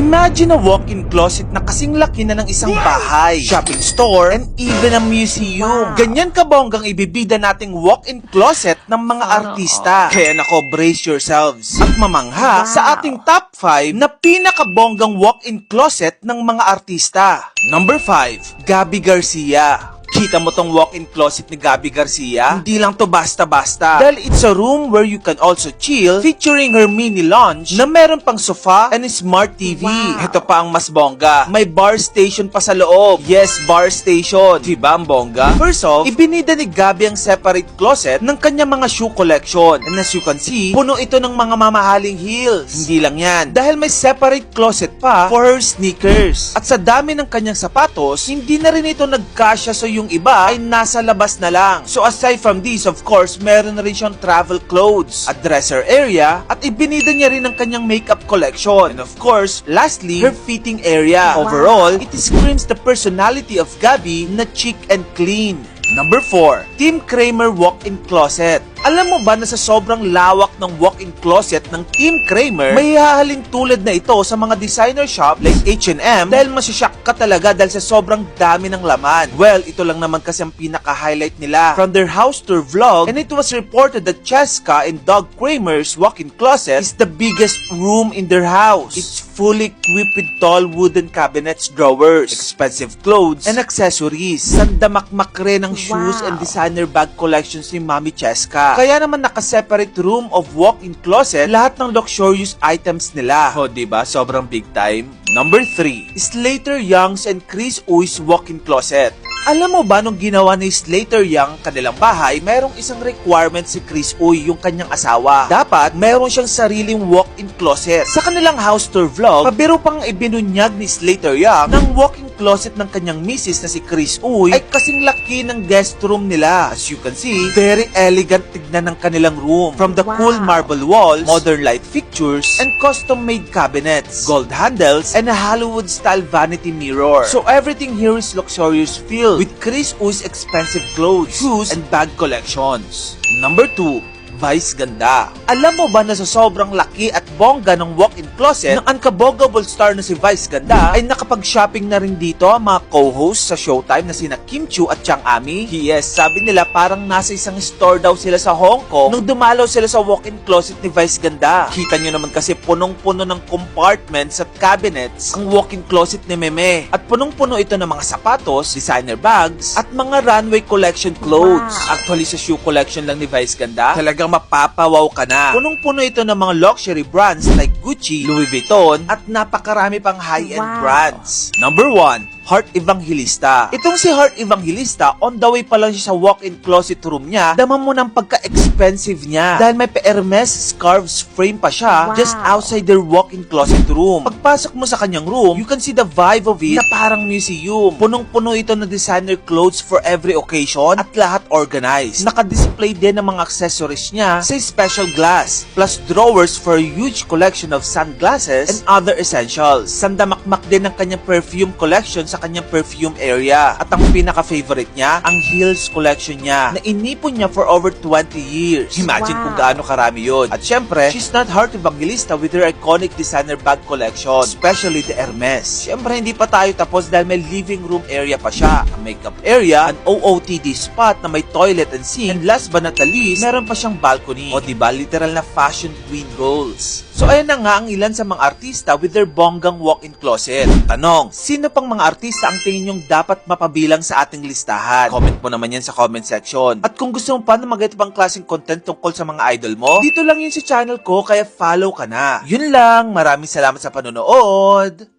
Imagine a walk-in closet na kasing laki na ng isang bahay, shopping store, and even a museum. Ganyan kabonggang ibibida nating walk-in closet ng mga artista. Kaya nako, brace yourselves at mamangha sa ating top 5 na pinakabonggang walk-in closet ng mga artista. Number 5, Gabby Garcia. Kita mo tong walk-in closet ni Gabby Garcia? Hindi lang to basta-basta. Dahil it's a room where you can also chill, featuring her mini lounge na meron pang sofa and a smart TV. Ito pa ang mas bongga. May bar station pa sa loob. Yes, bar station. Diba ang bongga? First off, ibinida ni Gabby ang separate closet ng kanyang mga shoe collection. And as you can see, puno ito ng mga mamahaling heels. Hindi lang yan. Dahil may separate closet pa for her sneakers. At sa dami ng kanyang sapatos, hindi na rin ito nagkasya so yung iba ay nasa labas na lang. So aside from this, of course, meron na rin siyang travel clothes, a dresser area, at ibinida niya rin ang kanyang makeup collection. And of course, lastly, her fitting area. Overall, it screams the personality of Gabby na chic and clean. Number 4, Tim Kramer walk-in closet. Alam mo ba na sa sobrang lawak ng walk-in closet ng Tim Kramer, may hahalin tulad na ito sa mga designer shop like H&M dahil masashock ka talaga dahil sa sobrang dami ng laman. Well, ito lang naman kasi ang pinaka-highlight nila from their house tour vlog, and it was reported that Cheska and Doug Kramer's walk-in closet is the biggest room in their house. It's fully equipped with tall wooden cabinets, drawers, expensive clothes, and accessories. Sandamakmak rin ang shoes and designer bag collections ni Mami Cheska. Kaya naman naka-separate room of walk-in closet lahat ng luxurious items nila. O diba? Sobrang big time. Number 3, Slater Young's and Chris Uys walk-in closet. Alam mo ba nung ginawa ni Slater Young kanilang bahay, mayroong isang requirement si Chris Uy, yung kanyang asawa. Dapat mayroon siyang sariling walk-in closet. Sa kanilang house tour vlog, pabiro pang ibinunyag ni Slater Young ng walk-in closet ng kanyang misis na si Chris Uy ay kasing laki ng guest room nila. As you can see, very elegant tignan ng kanilang room. From the cool marble walls, modern light fixtures, and custom-made cabinets, gold handles, and a Hollywood-style vanity mirror. So everything here is luxurious feel with Chris Uy's expensive clothes, shoes, and bag collections. Number 2, Vice Ganda. Alam mo ba na sa sobrang laki at bongga ng walk-in closet ng unkabogable star na si Vice Ganda ay nakapag-shopping na rin dito ang mga co-hosts sa Showtime na sina Kim Chiu at Chang Ami? Yes, sabi nila parang nasa isang store daw sila sa Hong Kong nung dumalaw sila sa walk-in closet ni Vice Ganda. Kita nyo naman kasi punong-puno ng compartments at cabinets ang walk-in closet ni Meme. At punong-puno ito ng mga sapatos, designer bags, at mga runway collection clothes. Actually, sa shoe collection lang ni Vice Ganda, talagang mapapawaw ka na. Punong-puno ito ng mga luxury brands like Gucci, Louis Vuitton, at napakarami pang high-end brands. Number 1, Heart Evangelista. Itong si Heart Evangelista, on the way pa lang siya sa walk-in closet room niya, dama mo ng pagka-expensive niya. Dahil may pa-Hermes scarves frame pa siya just outside their walk-in closet room. Pagpasok mo sa kanyang room, you can see the vibe of it na parang museum. Punong-puno ito ng designer clothes for every occasion at lahat organized. Naka-display din ng mga accessories niya sa special glass, plus drawers for a huge collection of sunglasses and other essentials. Sandamakmak din ang kanyang perfume collection sa kanyang perfume area. At ang pinaka-favorite niya, ang heels collection niya na inipon niya for over 20 years. Imagine kung gaano karami yun. At syempre, she's not Heart Evangelista with her iconic designer bag collection, especially the Hermes. Syempre, hindi pa tayo tapos dahil may living room area pa siya, a makeup area, an OOTD spot na may toilet and sink, and last but not the least, meron pa siyang balcony. O diba, literal na fashion queen goals. So ayan na nga ang ilan sa mga artista with their bonggang walk-in closet. Tanong, sino pang mga artista ang tingin nyong dapat mapabilang sa ating listahan? Comment mo naman yan sa comment section. At kung gusto mo pa na mag-get pang klaseng content tungkol sa mga idol mo, dito lang yun sa channel ko, kaya follow ka na. Yun lang, maraming salamat sa panonood!